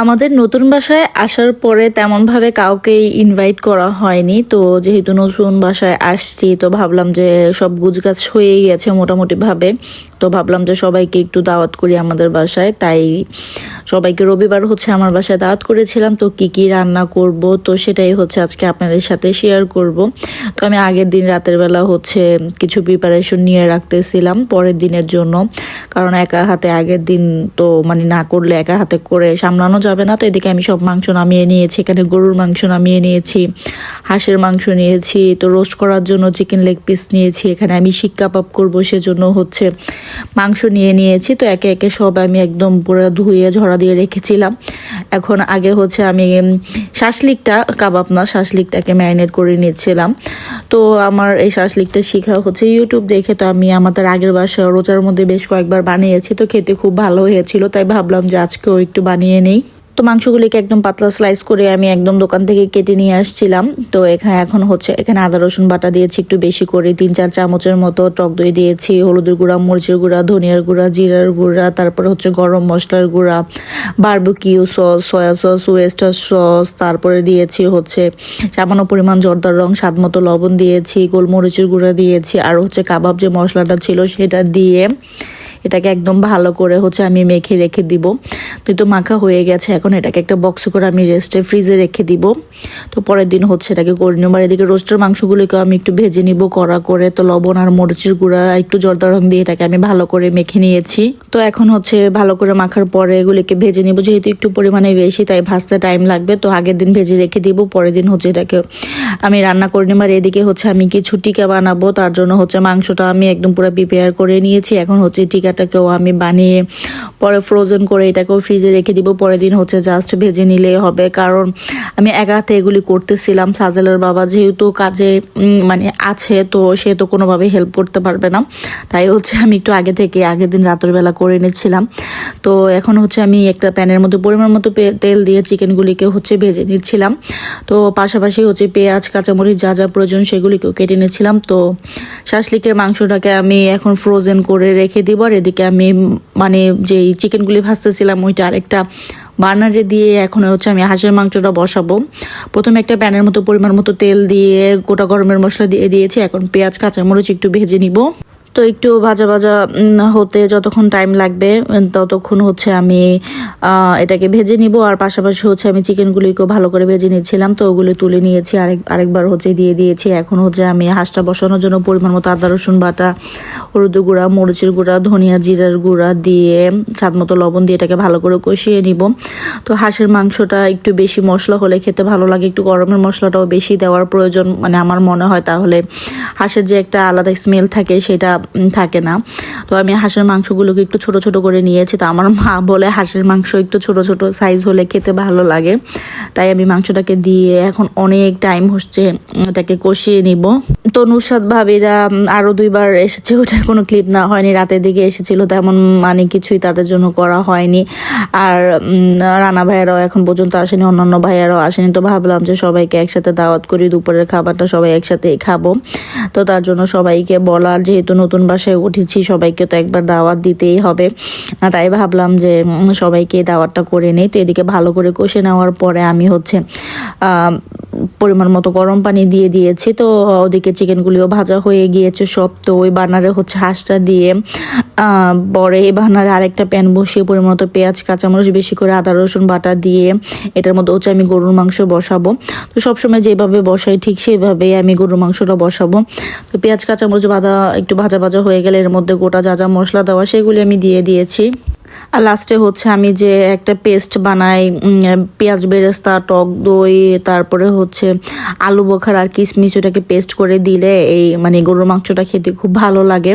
আমাদের নতুন বাসায় আসার পরে তেমনভাবে কাউকেই ইনভাইট করা হয়নি। তো যেহেতু নতুন বাসায় আসছি তো ভাবলাম যে সব গুছগাছ হয়েই গেছে মোটামুটি ভাবে। তো ভাবলাম যে সবাইকে একটু দাওয়াত করি আমাদের বাসায়, তাই সবাইকে রবিবার হচ্ছে আমার বাসায় দাওয়াত করেছিলাম। তো কি কি রান্না করব তো সেটাই হচ্ছে আজকে আপনাদের সাথে শেয়ার করব। তো আমি আগের দিন রাতের বেলা হচ্ছে কিছু প্রিপারেশন নিয়ে রাখতেছিলাম পরের দিনের জন্য, কারণ একা হাতে আগের দিন তো না করলে একা হাতে করে সামলানো যাবে না। তো এদিকে আমি সব মাংস নামিয়ে নিয়েছি, এখানে গরুর মাংস নামিয়ে নিয়েছি, হাঁসের মাংস নিয়েছি, তো রোস্ট করার জন্য চিকেন লেগ পিস নিয়েছি, এখানে আমি শিক কাবাব করবো সেজন্য হচ্ছে মাংস নিয়ে নিয়েছি। তো একে একে সব আমি একদম পুরো ধুয়ে ঝরা দিয়ে রেখেছিলাম। এখন আগে হচ্ছে আমি শাসলিকটাকে ম্যারিনেট করে নিচ্ছিলাম। তো আমার এই শাসলিকটা শেখা হচ্ছে ইউটিউব দেখে। তো আমি আমাদের আগের বাসা রোজার মধ্যে বেশ কয়েকবার বানিয়েছি, তো খেতে খুব ভালো হয়েছিল, তাই ভাবলাম যে আজকেও একটু বানিয়ে নেই। তো মাংসগুলিকে একদম পাতলা স্লাইস করে আমি একদম দোকান থেকে কেটে নিয়ে আসছিলাম। তো এখানে আদা রসুন বাটা দিয়েছি একটু বেশি করে, 3-4 চামচের মতো টক দই দিয়েছি, হলুদের গুঁড়া, মরিচের গুঁড়া, ধনিয়ার গুঁড়া, জিরার গুঁড়া, তারপরে হচ্ছে গরম মশলার গুঁড়া, barbecue sauce, soya sauce, oyster sauce, তারপরে দিয়েছি হচ্ছে সামান্য পরিমাণ জর্দার রং, স্বাদ মতো লবণ দিয়েছি, গোলমরিচের গুঁড়া দিয়েছি, আর হচ্ছে কাবাব যে মশলাটা ছিল সেটা দিয়ে এটাকে একদম ভালো করে হচ্ছে আমি মেখে রেখে দিব। তো মাখা হয়ে গেছে, এখন এটাকে একটা বক্স করে আমি ফ্রিজে রেখে দিব। তো পরের দিন হচ্ছে এটাকে করে নেব। আর এদিকে রোস্টের মাংসগুলিকে আমি একটু ভেজে নিব কড়া করে। তো লবণ আর মরিচের গুঁড়া একটু জর্দা রং দিয়ে এটাকে আমি ভালো করে মেখে নিয়েছি। তো এখন হচ্ছে ভালো করে মাখার পরে এগুলিকে ভেজে নিব, যেহেতু একটু পরিমাণে বেশি তাই ভাজতে টাইম লাগবে। তো আগের দিন ভেজে রেখে দিব, পরের দিন হচ্ছে এটাকে আমি রান্না করে নেব। আর এদিকে হচ্ছে আমি কিছু টিকা বানাবো, তার জন্য হচ্ছে মাংসটা আমি একদম পুরো প্রিপেয়ার করে নিয়েছি। এখন হচ্ছে টিকাটাকেও আমি বানিয়ে পরে ফ্রোজেন করে এটাকেও ফ্রিজে রেখে দিব, পরের দিন হচ্ছে জাস্ট ভেজে নিলেই হবে। কারণ আমি একা হাতে এগুলি করতেছিলাম, সাজেলের বাবা যেহেতু কাজে আছে, তো সে তো কোনোভাবে হেল্প করতে পারবে না, তাই হচ্ছে আমি একটু আগের দিন রাতের বেলা করে নিচ্ছিলাম। তো এখন হচ্ছে আমি একটা প্যানের মধ্যে পরিমাণ মতো তেল দিয়ে চিকেনগুলিকে হচ্ছে ভেজে নিচ্ছিলাম। তো পাশাপাশি হচ্ছে পেঁয়াজ, কাঁচামরিচ যা যা প্রয়োজন সেগুলিকেও কেটে নিচ্ছিলাম। তো শাসলিকের মাংসটাকে আমি এখন ফ্রোজেন করে রেখে দিব। আর এদিকে আমি যেই চিকেনগুলি ভাজতেছিলাম ওইটা আরেকটা বার্নারে দিয়ে এখন হচ্ছে আমি হাঁসের মাংসটা বসাবো। প্রথমে একটা প্যানের মতো পরিমাণ মতো তেল দিয়ে গোটা গরমের মশলা দিয়ে দিয়েছি। এখন পেঁয়াজ, কাঁচামরিচ একটু ভেজে নিব। তো একটু ভাজা ভাজা হতে যতক্ষণ টাইম লাগবে ততক্ষণ হচ্ছে আমি এটাকে ভেজে নিব। আর পাশাপাশি হচ্ছে আমি চিকেনগুলিকেও ভালো করে ভেজে নিচ্ছিলাম। তো ওগুলো তুলে নিয়েছি, আরেকবার হচ্ছে দিয়ে দিয়েছি। এখন হচ্ছে আমি হাঁসটা বসানোর জন্য পরিমাণ মতো আদা রসুন বাটা, হলুদের গুঁড়া, মরিচের গুঁড়া, ধনিয়া জিরার গুঁড়া দিয়ে স্বাদ মতো লবণ দিয়ে এটাকে ভালো করে কষিয়ে নিব। তো হাঁসের মাংসটা একটু বেশি মশলা হলে খেতে ভালো লাগে, একটু গরমের মশলাটাও বেশি দেওয়ার প্রয়োজন আমার মনে হয়, তাহলে হাঁসের যে একটা আলাদা স্মেল থাকে সেটা থাকে না। তো আমি হাঁসের মাংসগুলোকে একটু ছোট ছোট করে নিয়েছি। তো আমার মা বলে হাঁসের মাংস একটু ছোট ছোট সাইজ হলে খেতে ভালো লাগে, তাই আমি মাংসটাকে দিয়ে এখন অনেক টাইম হচ্ছে এটাকে কষিয়ে নিব। তো নুসরাত ভাবিরা আরও 2বার এসেছে, ওটার কোনো ক্লিপ না হয়নি, রাতের দিকে এসেছিল, তেমন কিছুই তাদের জন্য করা হয়নি। আর রানা ভাইয়ারাও এখন পর্যন্ত আসেনি, অন্যান্য ভাইয়ারাও আসেনি। তো ভাবলাম যে সবাইকে একসাথে দাওয়াত করি, দুপুরের খাবারটা সবাই একসাথেই খাবো। তো তার জন্য সবাইকে বলার, যেহেতু নতুন বাসায় উঠেছি সবাইকে তো একবার দাওয়াত দিতেই হবে, তাই ভাবলাম যে সবাইকে দাওয়াতটা করে নেই। তো এদিকে ভালো করে কষে নেওয়ার পরে আমি হচ্ছে পরিমাণ মতো গরম পানি দিয়ে দিয়েছি। তো ওদিকে চিকেনগুলিও ভাজা হয়ে গিয়েছে সব। তো ওই বার্নারে হচ্ছে হাঁসটা দিয়ে পরে এই বার্নারে আরেকটা প্যান বসিয়ে পরিমাণ মতো পেঁয়াজ, কাঁচামরিচ, বেশি করে আদা রসুন বাটা দিয়ে এটার মধ্যে হচ্ছে আমি গরুর মাংস বসাবো। তো সবসময় যেভাবে বসাই ঠিক সেইভাবেই আমি গরুর মাংসটা বসাবো। তো পেঁয়াজ, কাঁচামরিচ একটু ভাজা ভাজা হয়ে গেলে এর মধ্যে গোটা যা যা মশলা দেওয়া সেগুলি আমি দিয়ে দিয়েছি। আর লাস্টে হচ্ছে আমি যে একটা পেস্ট বানাই, পেঁয়াজ বেরেস্তা, টক দই, তারপরে হচ্ছে আলু বোখার আর কিশমিশ, ওটাকে পেস্ট করে দিলে এই গরুর মাংসটা খেতে খুব ভালো লাগে।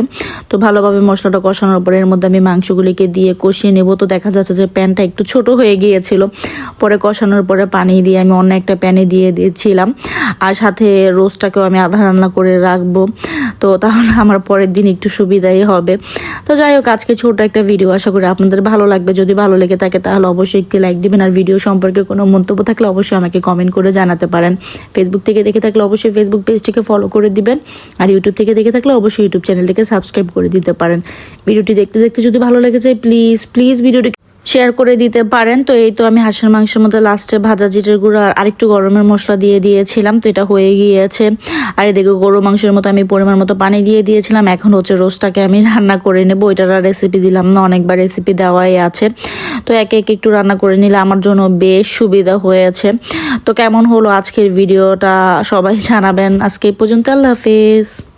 তো ভালোভাবে মশলাটা কষানোর পরে এর মধ্যে আমি মাংসগুলিকে দিয়ে কষিয়ে নেব। তো দেখা যাচ্ছে যে প্যানটা একটু ছোট হয়ে গিয়েছিল, পরে কষানোর পরে পানি দিয়ে আমি অন্য একটা প্যানে দিয়ে দিয়েছিলাম। আর সাথে রোস্টটাকেও আমি আধা রান্না করে রাখবো, তো তাহলে আমার পরের দিন একটু সুবিধাই হবে। তো যাই হোক, আজকে ছোট একটা ভিডিও, আশা করি আপনাদের ভালো লাগবে। যদি ভালো লেগে থাকে তাহলে অবশ্যই একটি লাইক দিবেন। আর ভিডিও সম্পর্কে কোনো মন্তব্য থাকলে অবশ্যই আমাকে কমেন্ট করে জানাতে পারেন। ফেসবুক থেকে দেখে থাকলে অবশ্যই ফেসবুক পেজটিকে ফলো করে দিবেন। আর ইউটিউব থেকে দেখে থাকলে অবশ্যই ইউটিউব চ্যানেলটিকে সাবস্ক্রাইব করে দিতে পারেন। ভিডিওটি দেখতে দেখতে যদি ভালো লেগে যায় প্লিজ ভিডিওটি শেয়ার করে দিতে পারেন। তো এই তো আমি হাঁসের মাংসের মধ্যে লাস্টে ভাজা জিরের গুঁড়া আর আরেকটু গরমের মশলা দিয়ে দিয়েছিলাম, তো এটা হয়ে গিয়েছে। আর এদিকে গরু মাংসের মতো আমি পরিমাণ মতো পানি দিয়ে দিয়েছিলাম। এখন হচ্ছে রোস্টটাকে আমি রান্না করে নেব। ওইটার আর রেসিপি দিলাম না, অনেকবার রেসিপি দেওয়াই আছে। তো একে একে একটু রান্না করে নিলে আমার জন্য বেশ সুবিধা হয়েছে। তো কেমন হলো আজকের ভিডিওটা সবাই জানাবেন। আজকে এই পর্যন্ত, আল্লাহ হাফেজ।